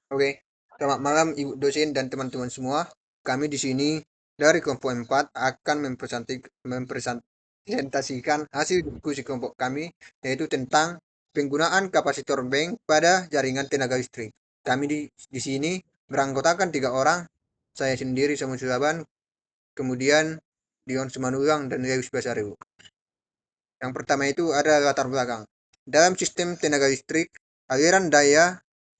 Oke, selamat malam Ibu dosen dan teman-teman semua. Kami di sini dari kelompok 4 akan mempresentasikan hasil diskusi kelompok kami, yaitu tentang penggunaan kapasitor bank pada jaringan tenaga listrik. Kami di sini beranggotakan 3 orang, saya sendiri Samuel Sulaban, kemudian Dion Simanurang dan Deus Basaribu. Yang pertama itu ada latar belakang. Dalam sistem tenaga listrik, aliran daya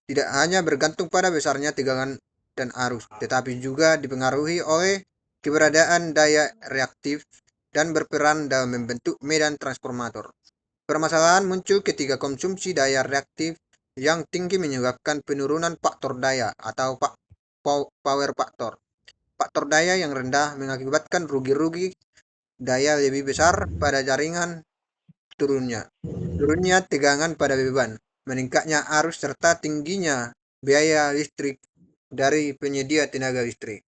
tidak hanya bergantung pada besarnya tegangan dan arus, tetapi juga dipengaruhi oleh keberadaan daya reaktif dan berperan dalam membentuk medan transformator. Permasalahan muncul ketika konsumsi daya reaktif yang tinggi menyebabkan penurunan faktor daya atau power faktor. Faktor daya yang rendah mengakibatkan rugi-rugi daya lebih besar pada jaringan. Turunnya tegangan pada beban, meningkatnya arus serta tingginya biaya listrik dari penyedia tenaga listrik.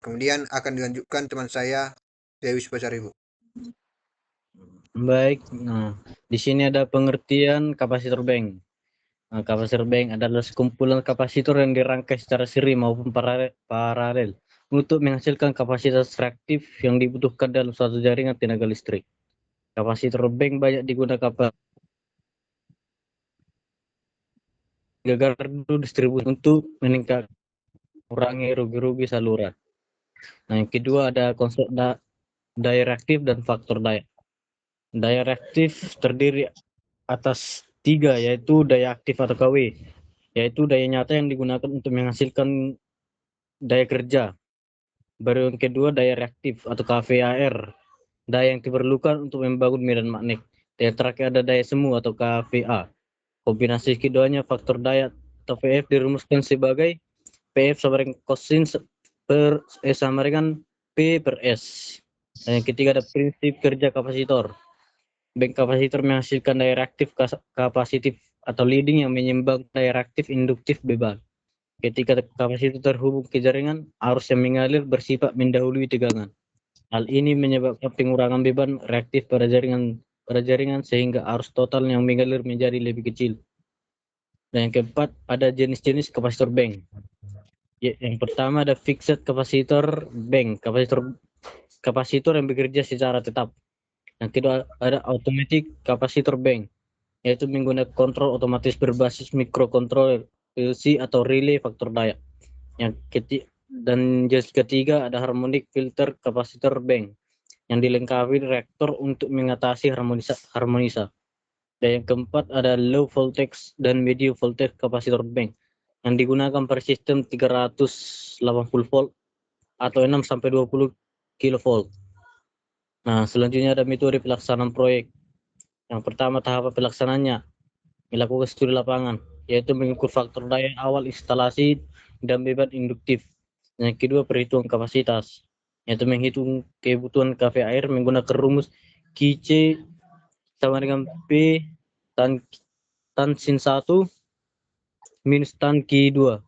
Kemudian akan dilanjutkan teman saya, Dewi Pasaribu. Baik, di sini ada pengertian kapasitor bank. Kapasitor bank adalah sekumpulan kapasitor yang dirangkai secara seri maupun paralel untuk menghasilkan kapasitas reaktif yang dibutuhkan dalam suatu jaringan tenaga listrik. Kapasitor bank banyak digunakan pada gardu distribusi untuk meningkatkan kurangi rugi-rugi saluran. Nah, yang kedua ada konsep daya reaktif dan faktor daya. Daya reaktif terdiri atas 3, yaitu daya aktif atau KW, yaitu daya nyata yang digunakan untuk menghasilkan daya kerja. Baru yang kedua daya reaktif atau KVAR, daya yang diperlukan untuk membangun medan magnet. Yang terakhir ada daya semu atau KVA. Kombinasi keduanya faktor daya atau VF dirumuskan sebagai PF sama dengan kosin per sama dengan P per S. Dan yang ketiga ada prinsip kerja kapasitor. Bank kapasitor menghasilkan daya reaktif kapasitif atau leading yang menyeimbang daya reaktif induktif beban. Ketika kapasitor terhubung ke jaringan, arus yang mengalir bersifat mendahului tegangan. Hal ini menyebabkan pengurangan beban reaktif pada jaringan sehingga arus total yang mengalir menjadi lebih kecil. Dan yang keempat ada jenis-jenis kapasitor bank. Yang pertama ada fixed kapasitor bank, kapasitor yang bekerja secara tetap. Yang kedua ada automatic kapasitor bank, yaitu menggunakan kontrol otomatis berbasis mikrokontroller PLC atau relay faktor daya. Dan jenis ketiga ada harmonic filter kapasitor bank yang dilengkapi reaktor untuk mengatasi harmonisa. Dan yang keempat ada low voltage dan medium voltage kapasitor bank yang digunakan per sistem 380 volt atau 6 sampai 20 kilovolt. Nah, selanjutnya ada metode pelaksanaan proyek. Yang pertama tahap pelaksanaannya melakukan studi lapangan, yaitu mengukur faktor daya awal instalasi dan beban induktif. Yang kedua perhitungan kapasitas, yaitu menghitung kebutuhan KVAR menggunakan rumus QC sama dengan P tan sin 1 minus tan Q2.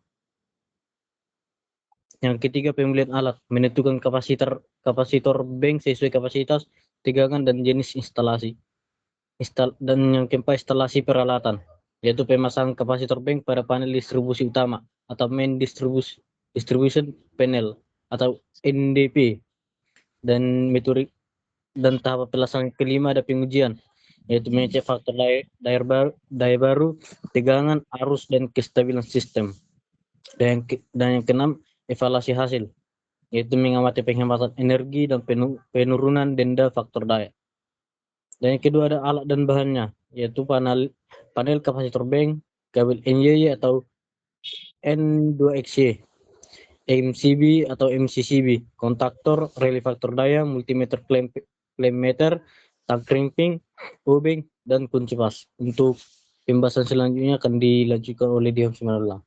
Yang ketiga pemilihan alat, menentukan kapasitor bank sesuai kapasitas, tegangan dan jenis instalasi. Dan yang keempat instalasi peralatan, yaitu pemasangan kapasitor bank pada panel distribusi utama atau main distribution panel atau NDP. Dan metode dan tahap pelaksanaan kelima ada pengujian, yaitu mengecek faktor daya baru, tegangan, arus dan kestabilan sistem. Dan yang keenam evaluasi hasil, yaitu mengamati penghematan energi dan penurunan denda faktor daya. Dan yang kedua ada alat dan bahannya, yaitu panel kapasitor bank, kabel NYY atau N2XY, MCB atau MCCB, kontaktor, relay faktor daya, multimeter flame meter, tang crimping, obeng, dan kunci pas. Untuk pembahasan selanjutnya akan dilanjutkan oleh Dion Simanula.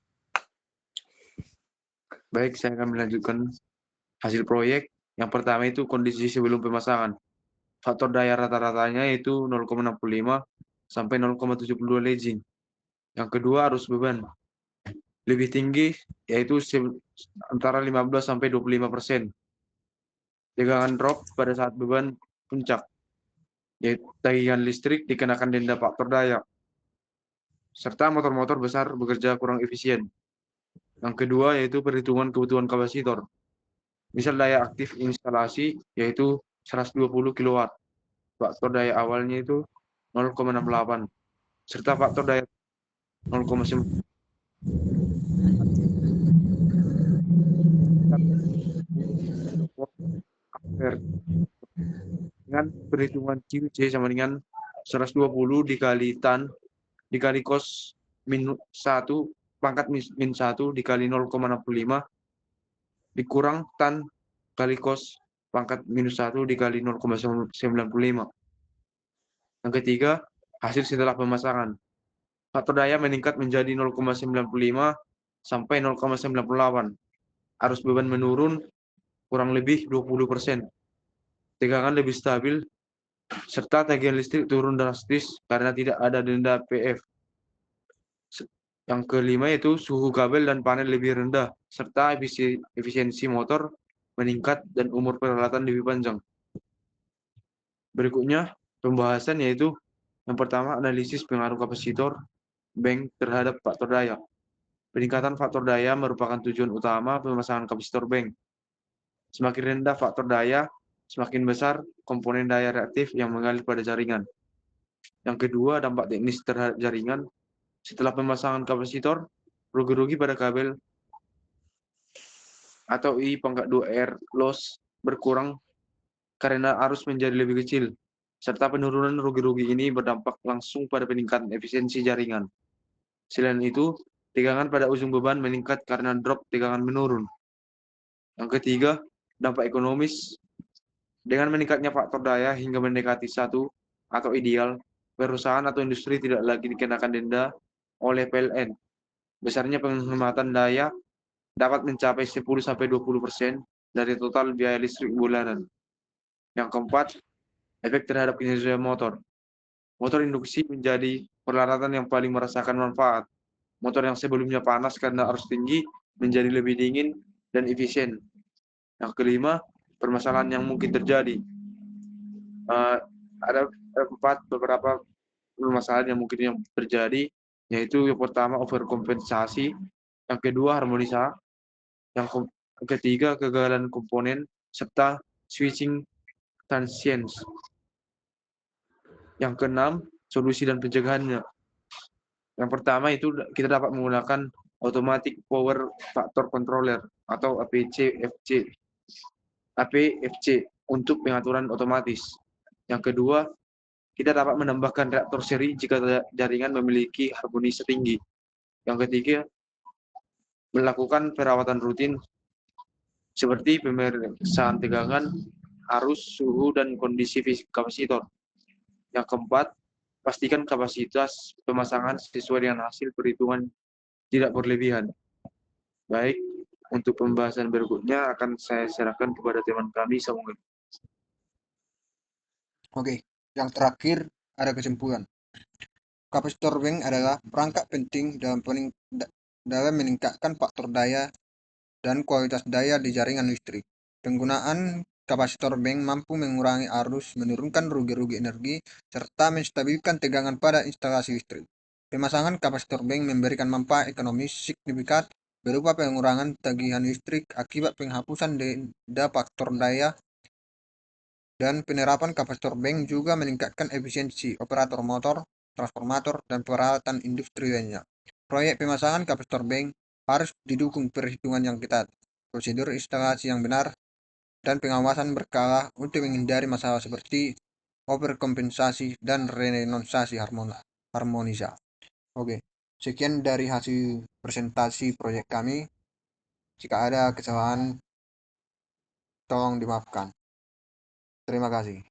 Baik, saya akan melanjutkan hasil proyek. Yang pertama itu kondisi sebelum pemasangan. Faktor daya rata-ratanya itu 0,65 sampai 0,72 leading. Yang kedua arus beban lebih tinggi, yaitu antara 15 sampai 25%. Tegangan drop pada saat beban puncak, yaitu tagihan listrik dikenakan denda faktor daya, serta motor-motor besar bekerja kurang efisien. Yang kedua yaitu perhitungan kebutuhan kapasitor. Misal daya aktif instalasi yaitu 120 kW. Faktor daya awalnya itu 0,68 serta faktor daya 0,9 ampere. Dengan perhitungan QC sama dengan 120 dikali tan dikali cos min 1 pangkat min 1 dikali 0,65 dikurang tan kali cos pangkat minus 1 dikali 0,95. Yang ketiga, hasil setelah pemasangan. Faktor daya meningkat menjadi 0,95 sampai 0,98. Arus beban menurun kurang lebih 20%. Tegangan lebih stabil serta tagihan listrik turun drastis karena tidak ada denda PF. Yang kelima yaitu suhu kabel dan panel lebih rendah serta efisiensi motor meningkat dan umur peralatan lebih panjang. Berikutnya pembahasan yaitu yang pertama analisis pengaruh kapasitor bank terhadap faktor daya. Peningkatan faktor daya merupakan tujuan utama pemasangan kapasitor bank. Semakin rendah faktor daya, semakin besar komponen daya reaktif yang mengalir pada jaringan. Yang kedua, dampak teknis terhadap jaringan. Setelah pemasangan kapasitor, rugi-rugi pada kabel atau I/2R loss berkurang karena arus menjadi lebih kecil, serta penurunan rugi-rugi ini berdampak langsung pada peningkatan efisiensi jaringan. Selain itu, tegangan pada ujung beban meningkat karena drop tegangan menurun. Yang ketiga, dampak ekonomis. Dengan meningkatnya faktor daya hingga mendekati 1 atau ideal, perusahaan atau industri tidak lagi dikenakan denda oleh PLN. Besarnya penghematan daya dapat mencapai 10-20% dari total biaya listrik bulanan. Yang keempat, efek terhadap kinerja motor. Motor induksi menjadi peralatan yang paling merasakan manfaat. Motor yang sebelumnya panas karena arus tinggi menjadi lebih dingin dan efisien. Yang kelima, permasalahan yang mungkin terjadi. Ada beberapa permasalahan yang mungkin terjadi, yaitu yang pertama overkompensasi, yang kedua harmonisa, yang ketiga kegagalan komponen, serta switching transients. Yang keenam, solusi dan pencegahannya. Yang pertama itu kita dapat menggunakan automatic power factor controller atau APFC untuk pengaturan otomatis. Yang kedua, kita dapat menambahkan reaktor seri jika jaringan memiliki harmonisa tinggi. Yang ketiga, melakukan perawatan rutin seperti pemeriksaan tegangan, arus, suhu, dan kondisi fisik kapasitor. Yang keempat, pastikan kapasitas pemasangan sesuai dengan hasil perhitungan tidak berlebihan. Baik, untuk pembahasan berikutnya akan saya serahkan kepada teman kami, Samuel. Oke, yang terakhir ada kesimpulan. Kapasitor bank adalah perangkat penting dalam meningkatkan faktor daya dan kualitas daya di jaringan listrik. Penggunaan kapasitor bank mampu mengurangi arus, menurunkan rugi-rugi energi, serta menstabilkan tegangan pada instalasi listrik. Pemasangan kapasitor bank memberikan manfaat ekonomis signifikan berupa pengurangan tagihan listrik akibat penghapusan denda faktor daya, dan penerapan kapasitor bank juga meningkatkan efisiensi operator motor, transformator, dan peralatan industri lainnya. Proyek pemasangan kapasitor bank harus didukung perhitungan yang ketat, prosedur instalasi yang benar, dan pengawasan berkala untuk menghindari masalah seperti overkompensasi dan renonsasi harmonisa. Oke, sekian dari hasil presentasi proyek kami. Jika ada kesalahan, tolong dimaafkan. Terima kasih.